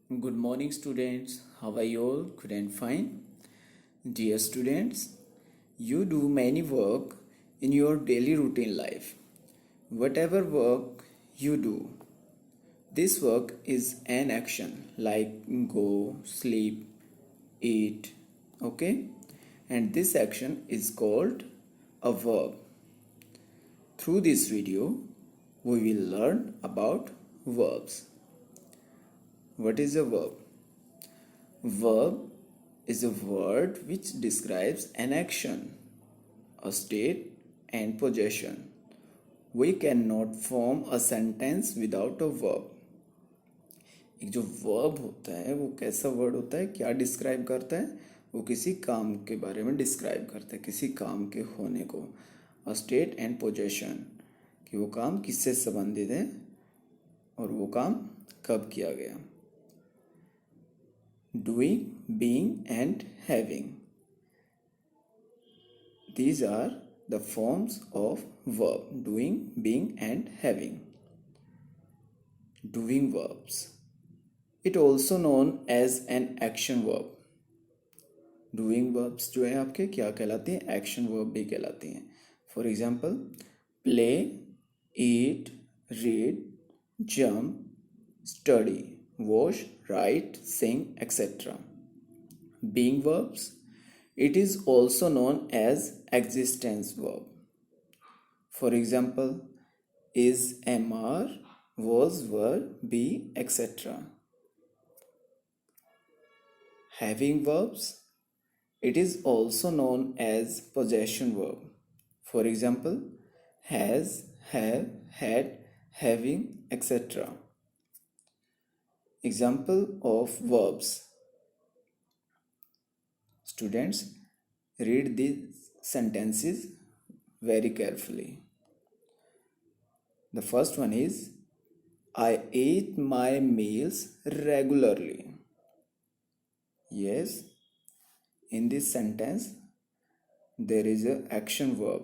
Good morning, students. How are you all? Good and fine. Dear students, you do many work in your daily routine life. Whatever work you do, this work is an action like go, sleep, eat. Okay? And this action is called a verb. Through this video, we will learn about verbs. What is a verb? Verb is a word which describes an action, a state, and possession. We cannot form a sentence without a verb. एक जो verb होता है वो कैसा word होता है, क्या describe करता है? वो किसी काम के बारे में डिस्क्राइब करता है, किसी काम के होने को. अ स्टेट एंड पोजेशन, कि वो काम किससे संबंधित है और वो काम कब किया गया. Doing, being, and having. These are the forms of verb. Doing, being, and having. Doing verbs. It also known as an action verb. Doing verbs जो है आपके क्या कहलाती हैं? Action verb भी कहलाती हैं. For example, play, eat, read, jump, study, wash, write, sing, etc. Being verbs. It is also known as existence verb. For example, is, am, are, was, were, be, etc. Having verbs. It is also known as possession verb. For example, has, have, had, having, etc. Example of verbs. Students, read these sentences very carefully. The first one is, I eat my meals regularly. Yes, in this sentence there is an action verb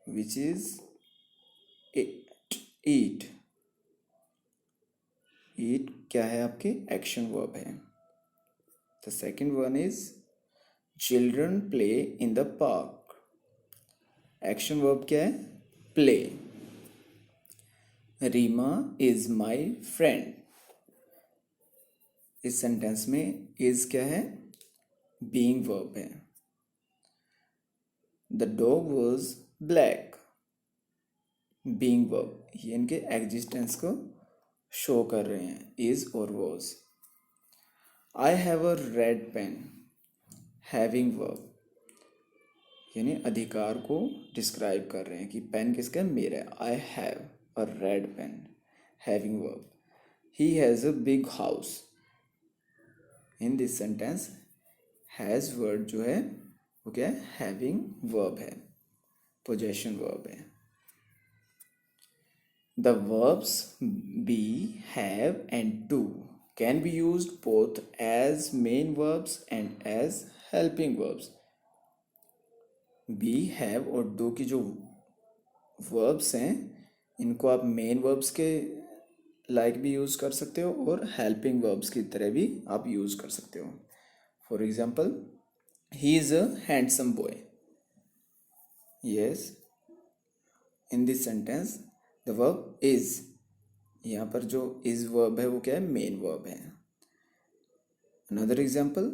which is eat. Eat क्या है आपके? Action verb है. The second one is, children play in the park. Action verb क्या है? Play. Rima is my friend. इस sentence में is क्या है? Being verb है. The dog was black. Being verb. ये इनके एग्जिस्टेंस को शो कर रहे हैं, is और was. I have a red pen. Having verb. यानी अधिकार को डिस्क्राइब कर रहे हैं कि पेन किसका? मेरा. I have a red pen. Having verb. He has a big house. In this sentence, has word जो है वो क्या है? Having verb है, possession verb है. The verbs be, have, and do can be used both as main verbs and as helping verbs. Be, have और do की जो verbs हैं इनको आप main verbs के लाइक भी यूज़ कर सकते हो और helping verbs की तरह भी आप यूज़ कर सकते हो. For example, he is a handsome boy. Yes, in this sentence the verb is. यहाँ पर जो is verb है वो क्या है? Main verb है. Another example,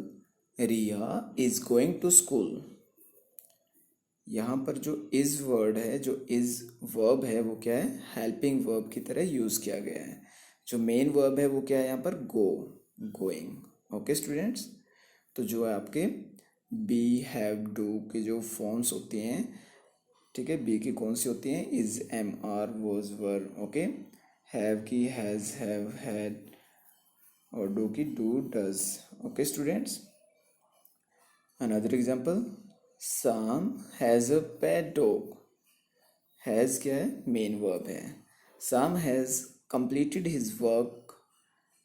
Riya is going to school. यहाँ पर जो is word है, जो is verb है वो क्या है? Helping verb की तरह यूज़ किया गया है. जो main verb है वो क्या है यहाँ पर? Go, going. ओके स्टूडेंट्स, तो जो है आपके be, have, do की जो फॉर्म्स होती हैं, ठीक है, be की कौन सी होती हैं? is, am, are, was, were. Okay, have की has, have, had और do की do, does. Okay students, another example, Sam has a pet dog. Has क्या है? मेन वर्ब है. Sam has completed his work.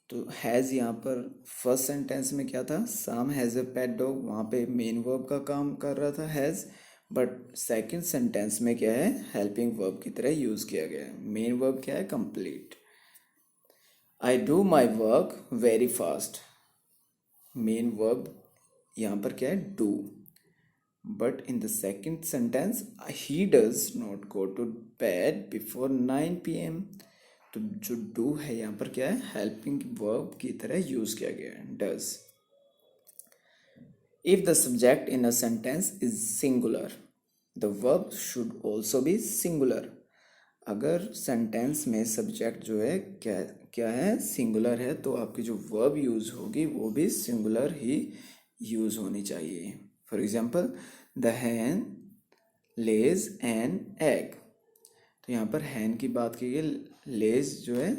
तो has यहाँ पर first sentence में क्या था? Sam has a pet dog. वहाँ पे मेन वर्ब का काम कर रहा था has, बट सेकेंड सेंटेंस में क्या है? हेल्पिंग वर्ब की तरह यूज़ किया गया है. मेन वर्ब क्या है? Complete. I do my work very fast. Main verb यहाँ पर क्या है, do. But in the second sentence he does not go to bed before 9 PM। तो जो डू है यहाँ पर क्या है, हेल्पिंग वर्ब की तरह यूज किया गया है, does. If the subject in a sentence is singular the verb should also B singular. अगर सेंटेंस में सब्जेक्ट जो है क्या क्या है, सिंगुलर है, तो आपकी जो वर्ब यूज होगी वो भी सिंगुलर ही यूज होनी चाहिए। For example, the hen lays an egg. तो यहाँ पर हैन की बात की गई, लेज जो है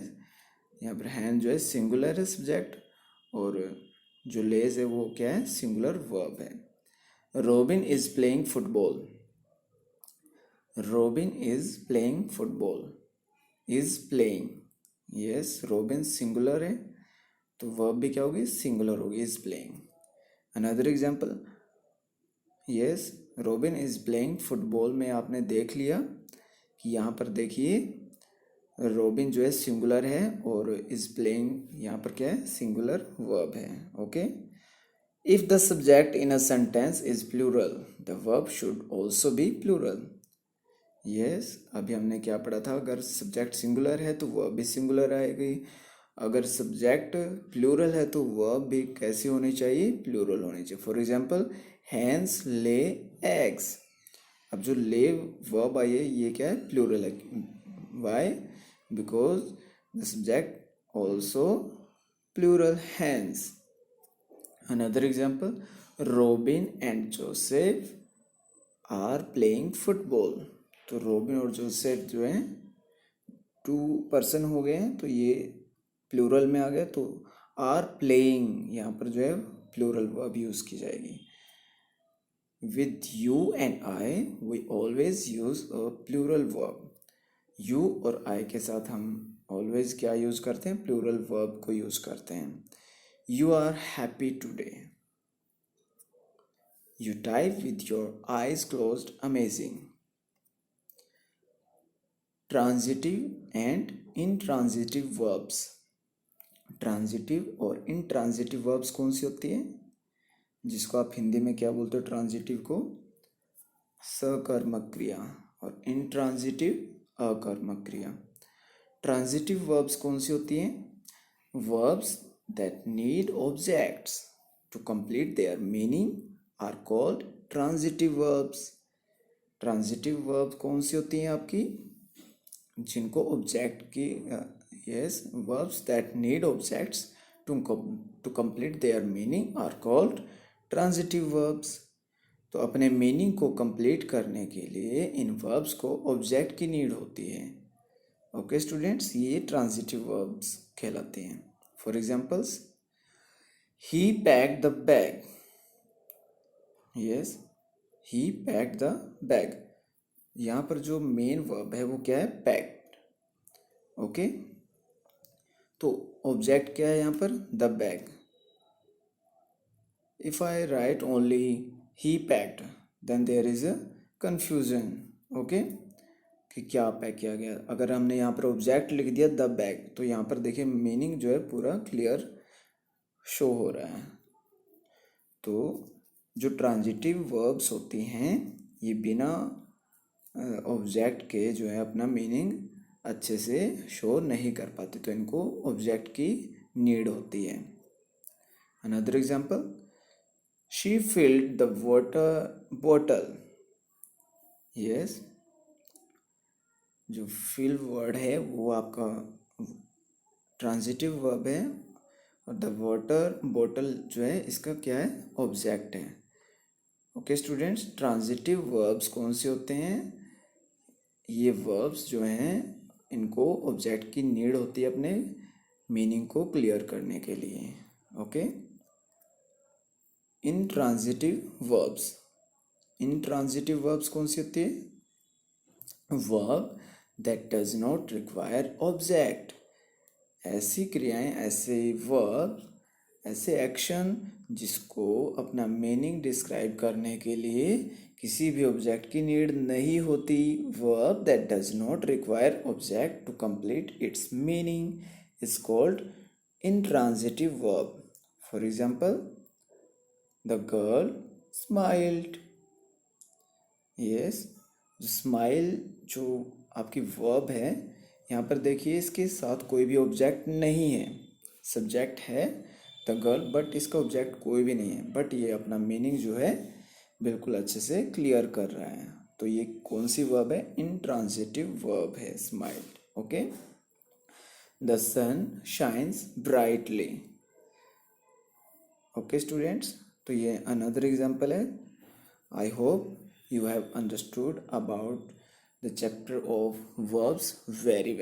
यहाँ पर हैन जो है सिंगुलर है सब्जेक्ट, और जो लेज है वो क्या है, सिंगुलर वर्ब है। Robin is playing football. Robin is playing football, is playing, yes, robin singular है तो वर्ब भी क्या होगी, सिंगुलर होगी, is playing. Another example, yes, robin is playing football में आपने देख लिया कि यहाँ पर देखिए रॉबिन जो है सिंगुलर है और इज प्लेइंग यहाँ पर क्या है, सिंगुलर वर्ब है। Okay, if the subject in a sentence is plural the verb should also be plural. Yes, अभी हमने क्या पढ़ा था, अगर सब्जेक्ट सिंगुलर है तो वर्ब भी सिंगुलर आएगी, अगर सब्जेक्ट प्लूरल है तो वर्ब भी कैसी होनी चाहिए, प्लूरल होनी चाहिए। For example, hens lay eggs. अब जो ले वर्ब आई है ये क्या है, प्लूरल है। Why? Because the subject also plural, hens. Another example, Robin and Joseph are playing football. तो रॉबिन और जोसेफ जो हैं 2 पर्सन हो गए हैं तो ये प्लूरल में आ गया, तो आर प्लेइंग यहाँ पर जो है प्लूरल वर्ब यूज की जाएगी। With you and I we always use a plural verb. You और आई के साथ हम ऑलवेज क्या यूज करते हैं, प्लूरल वर्ब को यूज करते हैं। You are happy today. You type with your eyes closed, amazing. Transitive and intransitive verbs. Transitive और इनट्रांजिटिव वर्ब्स कौन सी होती है, जिसको आप हिंदी में क्या बोलते हो, ट्रांजिटिव को सकर्मक क्रिया और इनट्रांजिटिव अकर्मक क्रिया। ट्रांजिटिव वर्ब्स कौन सी होती हैं, verbs that need objects to complete their meaning are called transitive verbs. Transitive verb कौन सी होती हैं आपकी, जिनको ऑब्जेक्ट की, yes, verbs that need objects to complete their meaning are called transitive verbs. तो अपने मीनिंग को कंप्लीट करने के लिए इन वर्ब्स को ऑब्जेक्ट की नीड होती है। ओके स्टूडेंट्स, ये ट्रांजिटिव वर्ब्स कहलाते हैं। For examples, he packed the bag. Yes, he packed the bag. यहाँ पर जो मेन वर्ब है वो क्या है, पैक्ड। ओके, तो ऑब्जेक्ट क्या है यहाँ पर, the bag. If I write only he packed then there is a confusion. Okay, कि क्या पैक किया गया। अगर हमने यहाँ पर ऑब्जेक्ट लिख दिया द बैग तो यहाँ पर देखिए मीनिंग जो है पूरा क्लियर शो हो रहा है। तो जो ट्रांजिटिव वर्ब्स होती हैं ये बिना ऑब्जेक्ट के जो है अपना मीनिंग अच्छे से शो नहीं कर पाते, तो इनको ऑब्जेक्ट की नीड होती है। Another example, she filled the water bottle. Yes, जो फिल वर्ड है वो आपका ट्रांजिटिव वर्ब है और द वाटर बॉटल जो है इसका क्या है, ऑब्जेक्ट है। ओके स्टूडेंट्स, ट्रांजिटिव वर्ब्स कौन से होते हैं, ये वर्ब्स जो हैं इनको ऑब्जेक्ट की नीड होती है अपने मीनिंग को क्लियर करने के लिए। Okay, intransitive verbs. Intransitive verbs कौन सी होती है, verb that does not require object. ऐसी क्रियाएं, ऐसे वर्ब, ऐसे एक्शन जिसको अपना मीनिंग डिस्क्राइब करने के लिए किसी भी ऑब्जेक्ट की नीड नहीं होती। Verb that does not require object to complete its meaning is called intransitive verb. For example, the girl smiled. Yes, smile जो आपकी वर्ब है, यहाँ पर देखिए इसके साथ कोई भी ऑब्जेक्ट नहीं है. सब्जेक्ट है द गर्ल, बट इसका ऑब्जेक्ट कोई भी नहीं है, बट ये अपना मीनिंग जो है बिल्कुल अच्छे से क्लियर कर रहा है. तो ये कौन सी वर्ब है? इंट्रांजिटिव वर्ब है smile. Okay. The sun shines brightly. Okay students, तो ये अनदर एग्जाम्पल है. I hope you have understood about the chapter of verbs very well.